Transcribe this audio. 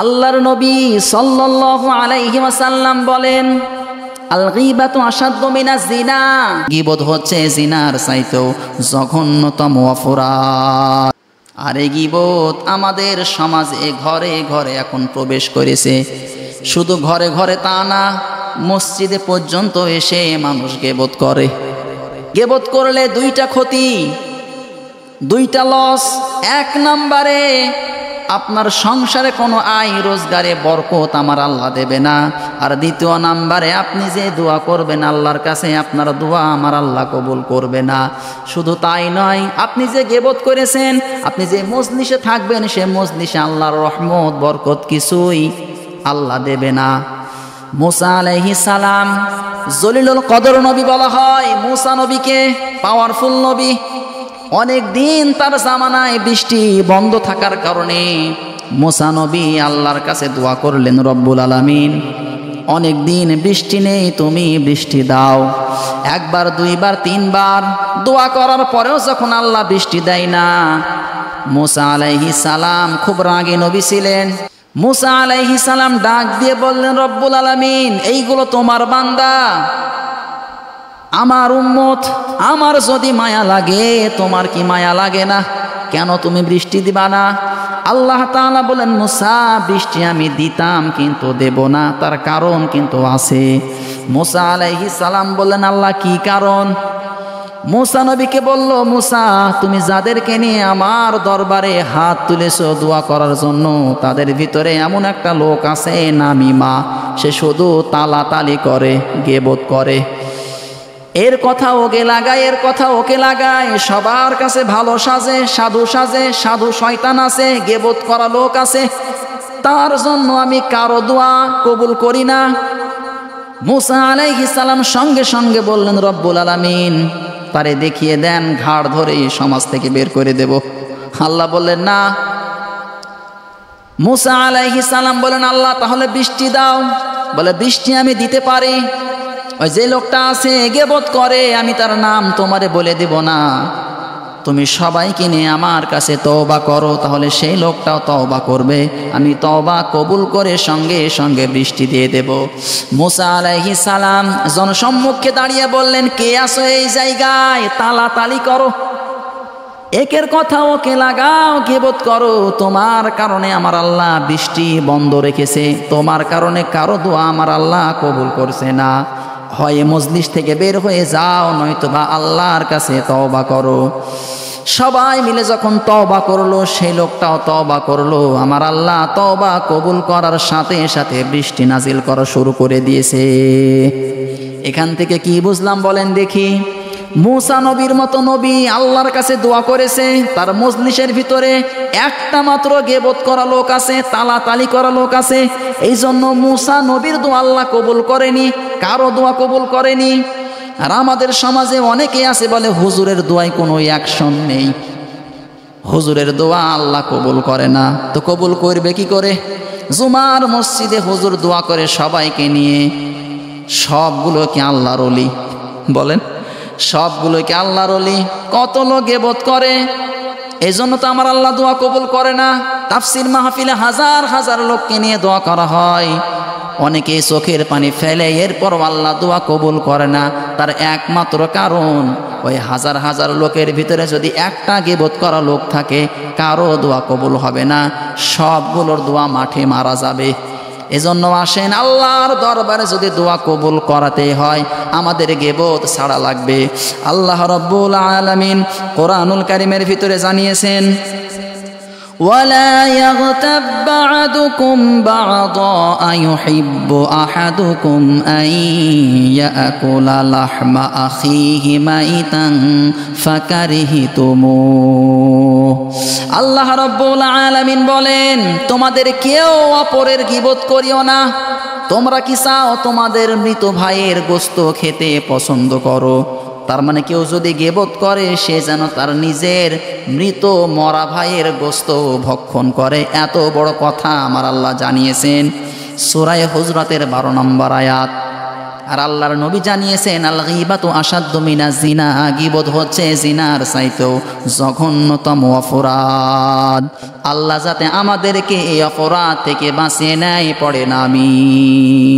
আল্লাহর নবী সাল্লাল্লাহু আলাইহি ওয়াসাল্লাম বলেন, আল গীবাতু আশাদ্দু মিনাজ জিনা, গীবত হচ্ছে জিনার চাইতেও জঘন্যতম অপরাধ। আর এই গীবত আমাদের সমাজে ঘরে ঘরে এখন প্রবেশ করেছে। শুধু ঘরে ঘরে তা না, মসজিদে পর্যন্ত এসে মানুষ গীবত করে। গীবত করলে দুইটা ক্ষতি, দুইটা লস। এক নম্বরে আপনার সংসারে কোনো আয় রোজগারে বরকত আমার আল্লাহ দেবে না। আর দ্বিতীয় নাম্বারে আপনি যে দোয়া করবেন আল্লাহর কাছে, আপনার দোয়া আমার আল্লাহ কবুল করবে না। শুধু তাই নয়, আপনি যে গীবত করেছেন, আপনি যে মজলিসে থাকবেন, সে মজলিসে আল্লাহর রহমত বরকত কিছুই আল্লাহ দেবে না। মুসা আলাইহিস সালাম জলিলুল কদর নবী বলা হয় মুসা নবীকে, পাওয়ারফুল নবী। অনেক দিন তার জামানায় বৃষ্টি বন্ধ থাকার কারণে মুসা নবী আল্লাহর কাছে দোয়া করলেন, রব্বুল আলামিন অনেক দিন বৃষ্টি নেই, তুমি বৃষ্টি দাও। একবার, দুইবার, তিনবার দোয়া করার পরেও যখন আল্লাহ বৃষ্টি দেয় না, মুসা আলাইহিস সালাম খুব রাগী নবী ছিলেন। মুসা আলাইহিস সালাম ডাক দিয়ে বললেন, রব্বুল আলামিন এইগুলো তোমার বান্দা, আমার উম্মত, আমার যদি মায়া লাগে তোমার কি মায়া লাগে না? কেন তুমি বৃষ্টি দিবা না? আল্লাহ তাআলা বলেন, মুসা বৃষ্টি আমি দিতাম কিন্তু দেব না, তার কারণ কিন্তু আছে। মুসা আলাইহিস সালাম বললেন, আল্লাহ কি কারণ? মুসা নবীকে বলল, মুসা তুমি যাদেরকে নিয়ে আমার দরবারে হাত তুলেছো দোয়া করার জন্য, তাদের ভিতরে এমন একটা লোক আছে নামিমা, সে শুধু তালাতালি করে, গীবত করে। এর কথা ওকে লাগায়, এর কথা ওকে লাগায়, সবার কাছে ভালো সাজে, সাধু শয়তান আছে, গীবত করা লোক আছে, তার জন্য আমি কারো দোয়া কবুল করি না। মুসা আলাইহিস সালাম সঙ্গে সঙ্গে বললেন, রব্বুল আলামিন তারে দেখিয়ে দেন, ঘাড় ধরে সমাজ থেকে বের করে দেব। আল্লাহ বললেন না। মুসা আলাইহিস সালাম বলেন, আল্লাহ তাহলে বৃষ্টি দাও। বলে, বৃষ্টি আমি দিতে পারি, ওই যে লোকটা আছে গীবত করে, আমি তার নাম তোমারে বলে দেব না, তুমি সবাইকে নিয়ে আমার কাছে তওবা করো, তাহলে সেই লোকটাও তওবা করবে, আমি তওবা কবুল করে সঙ্গে সঙ্গে বৃষ্টি দিয়ে দেব। মুসা আলাইহিস সালাম জনসম্মুখে দাঁড়িয়ে বললেন, কে আছো এই জায়গায়? তালাতালি করো, একের কথা ওকে লাগাও, গীবত করো, তোমার কারণে আমার আল্লাহ বৃষ্টি বন্ধ রেখেছে, তোমার কারণে কারো দোয়া আমার আল্লাহ কবুল করছে না। হয় মজলিস থেকে বের হয়ে যাও, নয়তোবা আল্লাহর কাছে তওবা করো। সবাই মিলে যখন তওবা করলো, সেই লোকটাও তওবা করলো, আমার আল্লাহ তওবা কবুল করার সাথে সাথে বৃষ্টি নাজিল করা শুরু করে দিয়েছে। এখান থেকে কি বুঝলাম বলেন দেখি? মুসা নবীর মতো নবী আল্লাহর কাছে দোয়া করেছে, তার মজলিসের ভিতরে একটা মাত্র গীবত করা লোক আছে, তালাতালি করা লোক আছে, এই জন্য মুসা নবীর দোয়া আল্লাহ কবুল করেনি, কারো দোয়া কবুল করেনি। আর আমাদের সমাজে অনেকে আছে বলে, হুজুরের দোয়ায় কোনো অ্যাকশন নেই, হুজুরের দোয়া আল্লাহ কবুল করে না। তো কবুল করবে কি করে? জুমার মসজিদে হুজুর দোয়া করে সবাইকে নিয়ে, সবগুলো কি আল্লাহর ওলি? বলেন, সবগুলো কি আল্লাহর ওলি? কত লোক গীবত করে, এই জন্য তো আমার আল্লাহ দোয়া কবুল করে না। তাফসির মাহফিলে হাজার হাজার লোককে নিয়ে দোয়া করা হয়, অনেকে চোখের পানি ফেলে, এরপরও আল্লাহ দোয়া কবুল করে না। তার একমাত্র কারণ, ওই হাজার হাজার লোকের ভিতরে যদি একটা গীবত করা লোক থাকে, কারো দোয়া কবুল হবে না, সবগুলোর দোয়া মাঠে মারা যাবে। এজন্য আসেন, আল্লাহর দরবারে যদি দোয়া কবুল করাতে হয়, আমাদের গীবত ছাড়া লাগবে। আল্লাহ রাব্বুল আলামিন কোরআনুল কারীমের ভিতরে জানিয়েছেন, ওয়ালা ইয়াগতাব বা'দুকুম বা'দা আইয়ুহিব্বু আহাদুকুম আন ইয়াকুলা লাহমা আখিহি মাইতান ফাকারিহতুমু। আল্লাহ রাব্বুল আলামিন বলেন, তোমাদের কেউ অপরের গীবত করিও না। তোমরা কি চাও তোমাদের মৃত ভাইয়ের গোশত খেতে পছন্দ করো? তার মানে কেউ যদি গীবত করে, সে যেন তার নিজের মৃত মরা ভাইয়ের গোশত ভক্ষণ করে। এত বড় কথা আমার আল্লাহ জানিয়েছেন সূরা হুজরাতের 12 নম্বর আয়াত। আর আল্লাহর নবী জানিয়েছেন আল গীবাতু আশাদ্দু মিনাজ জিনা, গীবত হচ্ছে জিনার চাইতেও জঘন্যতম অপরাধ। আল্লাহ যাতে আমাদেরকে এই অপরাধ থেকে বাঁচিয়ে নেয়, পড়েন আমিন।